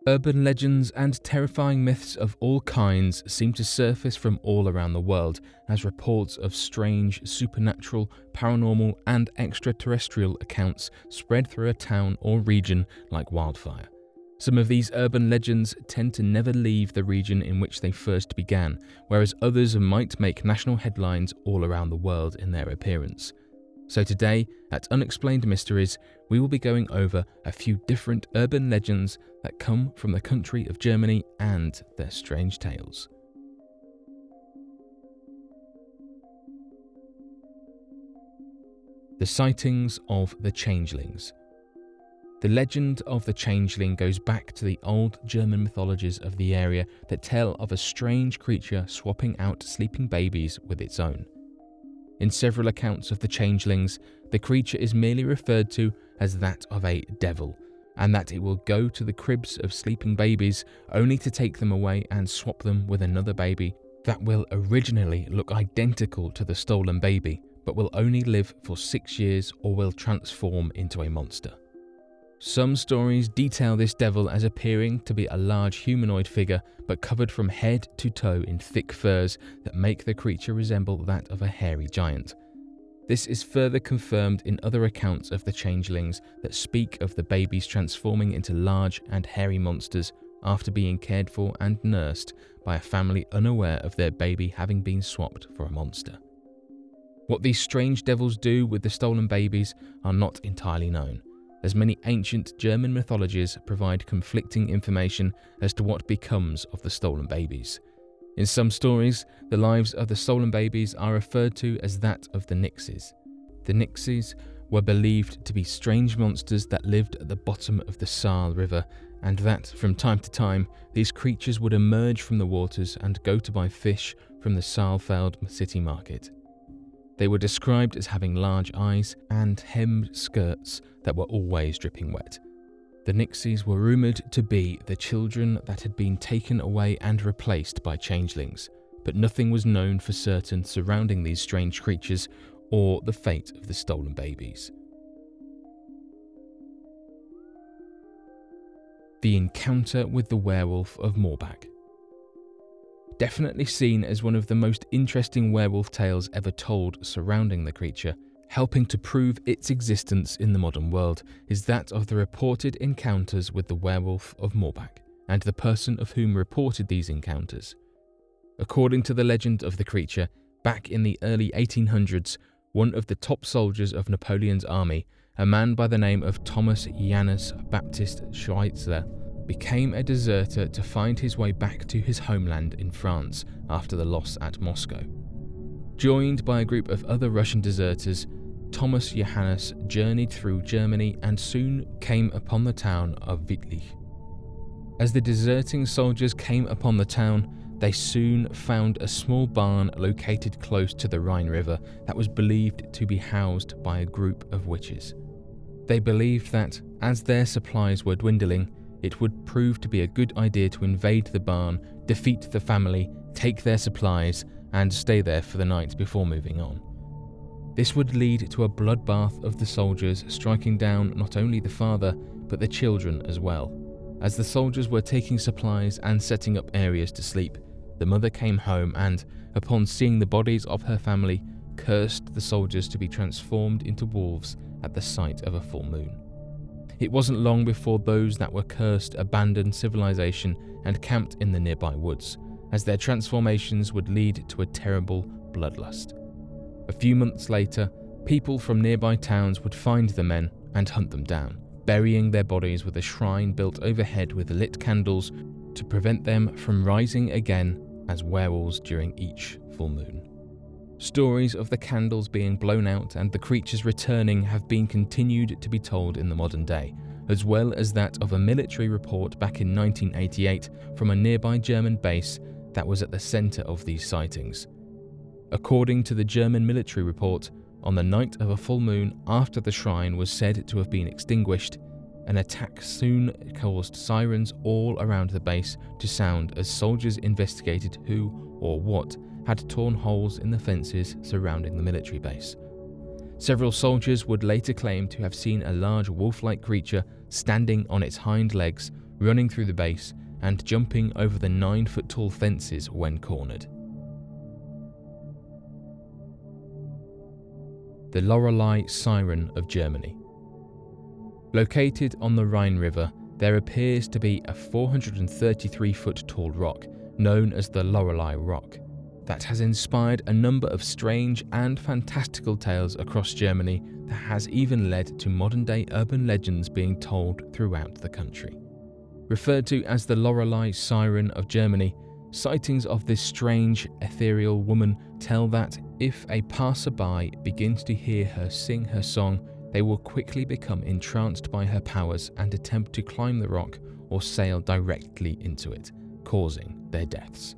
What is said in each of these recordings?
Urban legends and terrifying myths of all kinds seem to surface from all around the world as reports of strange, supernatural, paranormal, and extraterrestrial accounts spread through a town or region like wildfire. Some of these urban legends tend to never leave the region in which they first began, whereas others might make national headlines all around the world in their appearance. So today, at Unexplained Mysteries, we will be going over a few different urban legends that come from the country of Germany and their strange tales. The sightings of the changelings. The legend of the changeling goes back to the old German mythologies of the area that tell of a strange creature swapping out sleeping babies with its own. In several accounts of the changelings, the creature is merely referred to as that of a devil, and that it will go to the cribs of sleeping babies only to take them away and swap them with another baby that will originally look identical to the stolen baby, but will only live for 6 years or will transform into a monster. Some stories detail this devil as appearing to be a large humanoid figure, but covered from head to toe in thick furs that make the creature resemble that of a hairy giant. This is further confirmed in other accounts of the changelings that speak of the babies transforming into large and hairy monsters after being cared for and nursed by a family unaware of their baby having been swapped for a monster. What these strange devils do with the stolen babies are not entirely known, as many ancient German mythologies provide conflicting information as to what becomes of the stolen babies. In some stories, the lives of the stolen babies are referred to as that of the nixies. The nixies were believed to be strange monsters that lived at the bottom of the Saar River, and that, from time to time, these creatures would emerge from the waters and go to buy fish from the Saalfeld city market. They were described as having large eyes and hemmed skirts that were always dripping wet. The nixies were rumoured to be the children that had been taken away and replaced by changelings, but nothing was known for certain surrounding these strange creatures or the fate of the stolen babies. The encounter with the werewolf of Moorbach. Definitely seen as one of the most interesting werewolf tales ever told surrounding the creature, helping to prove its existence in the modern world, is that of the reported encounters with the werewolf of Moorbach, and the person of whom reported these encounters. According to the legend of the creature, back in the early 1800s, one of the top soldiers of Napoleon's army, a man by the name of Thomas Johannes Baptist Schweitzer, became a deserter to find his way back to his homeland in France after the loss at Moscow. Joined by a group of other Russian deserters, Thomas Johannes journeyed through Germany and soon came upon the town of Wittlich. As the deserting soldiers came upon the town, they soon found a small barn located close to the Rhine River that was believed to be housed by a group of witches. They believed that, as their supplies were dwindling, it would prove to be a good idea to invade the barn, defeat the family, take their supplies, and stay there for the night before moving on. This would lead to a bloodbath of the soldiers striking down not only the father, but the children as well. As the soldiers were taking supplies and setting up areas to sleep, the mother came home and, upon seeing the bodies of her family, cursed the soldiers to be transformed into wolves at the sight of a full moon. It wasn't long before those that were cursed abandoned civilization and camped in the nearby woods, as their transformations would lead to a terrible bloodlust. A few months later, people from nearby towns would find the men and hunt them down, burying their bodies with a shrine built overhead with lit candles to prevent them from rising again as werewolves during each full moon. Stories of the candles being blown out and the creatures returning have been continued to be told in the modern day, as well as that of a military report back in 1988 from a nearby German base that was at the centre of these sightings. According to the German military report, on the night of a full moon after the shrine was said to have been extinguished, an attack soon caused sirens all around the base to sound as soldiers investigated who or what had torn holes in the fences surrounding the military base. Several soldiers would later claim to have seen a large wolf-like creature standing on its hind legs, running through the base and jumping over the 9-foot-tall fences when cornered. The Lorelei Siren of Germany. Located on the Rhine River, there appears to be a 433-foot-tall rock known as the Lorelei Rock that has inspired a number of strange and fantastical tales across Germany that has even led to modern-day urban legends being told throughout the country. Referred to as the Lorelei Siren of Germany, sightings of this strange, ethereal woman tell that if a passerby begins to hear her sing her song, they will quickly become entranced by her powers and attempt to climb the rock or sail directly into it, causing their deaths.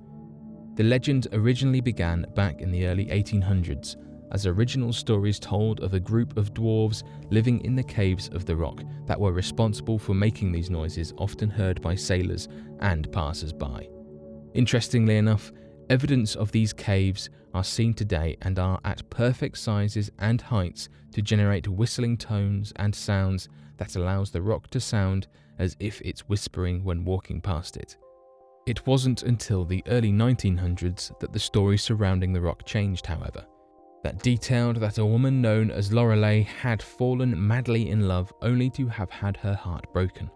The legend originally began back in the early 1800s as original stories told of a group of dwarves living in the caves of the rock that were responsible for making these noises often heard by sailors and passers-by. Interestingly enough, evidence of these caves are seen today and are at perfect sizes and heights to generate whistling tones and sounds that allows the rock to sound as if it's whispering when walking past it. It wasn't until the early 1900s that the story surrounding the rock changed, however. That detailed that a woman known as Lorelei had fallen madly in love only to have had her heart broken.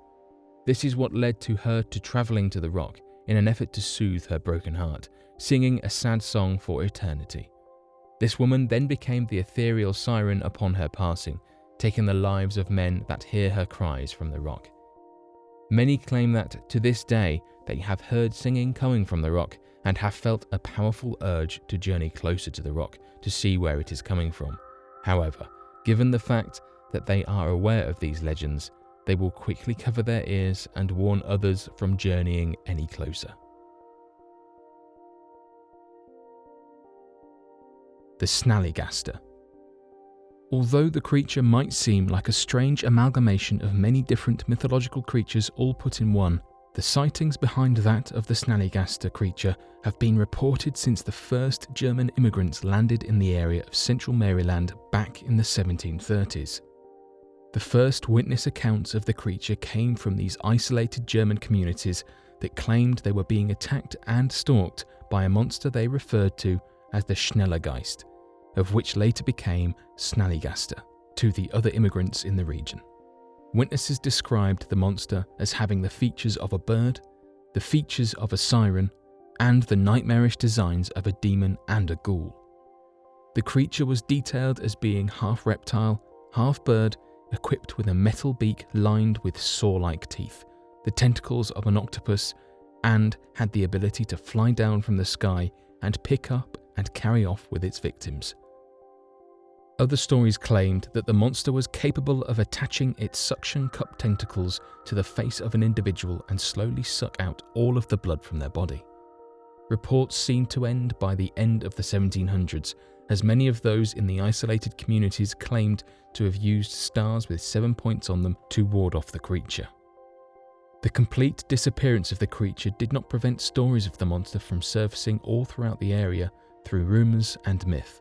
This is what led to her to travelling to the rock in an effort to soothe her broken heart, singing a sad song for eternity. This woman then became the ethereal siren upon her passing, taking the lives of men that hear her cries from the rock. Many claim that, to this day, they have heard singing coming from the rock and have felt a powerful urge to journey closer to the rock to see where it is coming from. However, given the fact that they are aware of these legends, they will quickly cover their ears and warn others from journeying any closer. The Snallygaster. Although the creature might seem like a strange amalgamation of many different mythological creatures all put in one, the sightings behind that of the Snallygaster creature have been reported since the first German immigrants landed in the area of central Maryland back in the 1730s. The first witness accounts of the creature came from these isolated German communities that claimed they were being attacked and stalked by a monster they referred to as the Schnellergeist, of which later became Snallygaster to the other immigrants in the region. Witnesses described the monster as having the features of a bird, the features of a siren, and the nightmarish designs of a demon and a ghoul. The creature was detailed as being half reptile, half bird, equipped with a metal beak lined with saw-like teeth, the tentacles of an octopus, and had the ability to fly down from the sky and pick up and carry off with its victims. Other stories claimed that the monster was capable of attaching its suction cup tentacles to the face of an individual and slowly suck out all of the blood from their body. Reports seemed to end by the end of the 1700s, as many of those in the isolated communities claimed to have used stars with 7 points on them to ward off the creature. The complete disappearance of the creature did not prevent stories of the monster from surfacing all throughout the area through rumours and myth.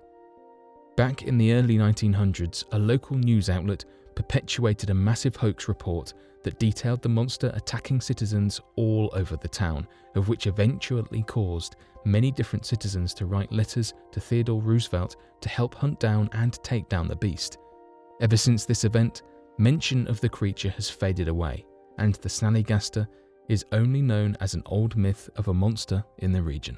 Back in the early 1900s, a local news outlet perpetuated a massive hoax report that detailed the monster attacking citizens all over the town, of which eventually caused many different citizens to write letters to Theodore Roosevelt to help hunt down and take down the beast. Ever since this event, mention of the creature has faded away, and the Snallygaster is only known as an old myth of a monster in the region.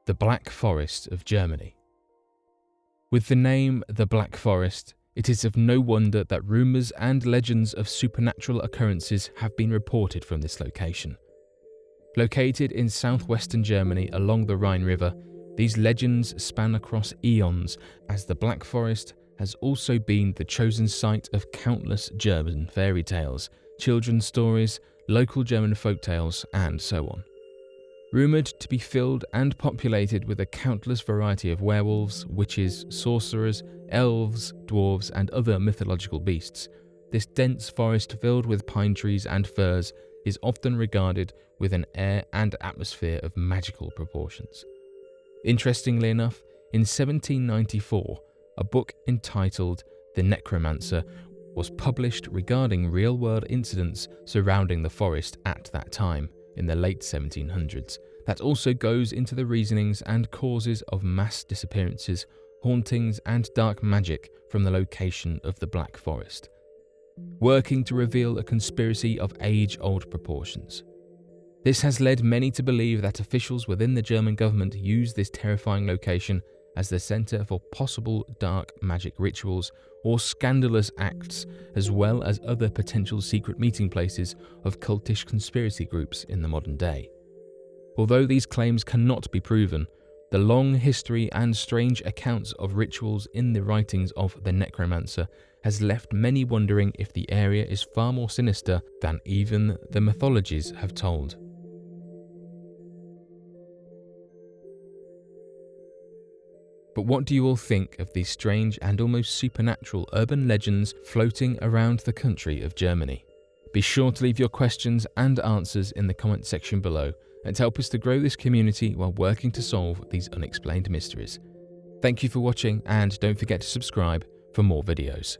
The Black Forest of Germany. With the name the Black Forest, it is of no wonder that rumours and legends of supernatural occurrences have been reported from this location. Located in southwestern Germany along the Rhine River, these legends span across eons, as the Black Forest has also been the chosen site of countless German fairy tales, children's stories, local German folktales, and so on. Rumoured to be filled and populated with a countless variety of werewolves, witches, sorcerers, elves, dwarves, and other mythological beasts, this dense forest filled with pine trees and firs is often regarded with an air and atmosphere of magical proportions. Interestingly enough, in 1794, a book entitled The Necromancer was published regarding real-world incidents surrounding the forest at that time, in the late 1700s, that also goes into the reasonings and causes of mass disappearances, hauntings and dark magic from the location of the Black Forest, working to reveal a conspiracy of age-old proportions. This has led many to believe that officials within the German government use this terrifying location as the centre for possible dark magic rituals or scandalous acts, as well as other potential secret meeting places of cultish conspiracy groups in the modern day. Although these claims cannot be proven, the long history and strange accounts of rituals in the writings of the necromancer has left many wondering if the area is far more sinister than even the mythologies have told. But what do you all think of these strange and almost supernatural urban legends floating around the country of Germany? Be sure to leave your questions and answers in the comment section below and help us to grow this community while working to solve these unexplained mysteries. Thank you for watching, and don't forget to subscribe for more videos.